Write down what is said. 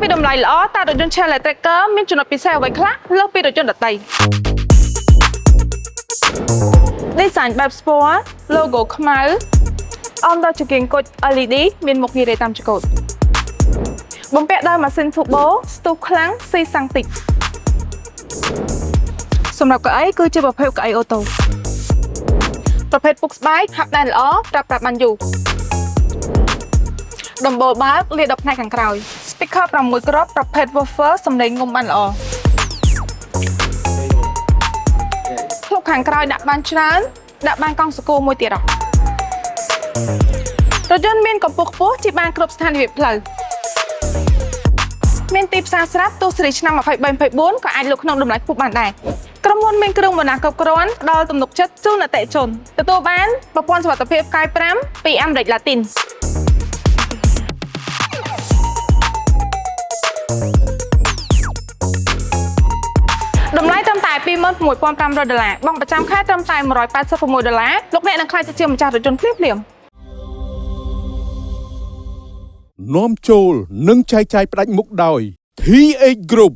ពីតម្លៃល្អតែរថយន្ត Shell Tracker មានចំណុចពិសេសអ្វីខ្លះលើសពីរថយន្តដទៃ Design បែបស្ពណ៌ logo ខ្មៅអមដោយចង្កៀងគុជ LED មានមុខងារតាមចង្កូតបំពាក់ដោយម៉ាស៊ីន Turbo ស្ទុះខ្លាំងស៊ីសាំងតិចសម្រាប់កៅអីគឺជាប្រភេទកៅអីអូតូប្រភេទពុកស្បែកហាប់ណែនល្អប្រើប្រាស់បានយូរដំបូលបើកលាដប់ផ្នែកខាងក្រោយ speaker 6 គ្រាប់ប្រភេទ woofer សំឡេងងំបានល្អភ្លុកខាងក្រោយដាក់បានច្រើនដាក់បានកង់សកូមួយទៀតអត់រថយន្តមានកម្ពស់ខ្ពស់ជិះបានគ្រប់ស្ថានភាពផ្លូវមានទីផ្សារស្រាប់ទោះសេរីឆ្នាំ 23-24 ក៏អាចលក់ក្នុងតម្លៃខ្ពស់បានដែរក្រុមហ៊ុនមានគ្រឿងបណ្ណាគ្រប់គ្រាន់ផ្ដល់ទំនុកចិត្តជូនអតិថិជនទទួលបានប្រព័ន្ធសុវត្ថិភាពកាយ5ពីអាមេរិកឡាទីនតម្លៃត្រឹមតែ $26,500 បង់ប្រចាំខែត្រឹមតែ$186លោកអ្នកនឹងក្លាយទៅជាម្ចាស់រថយន្តភ្លាមៗនាំចូលនិងចែកចាយផ្ដាច់មុខដោយ TH Group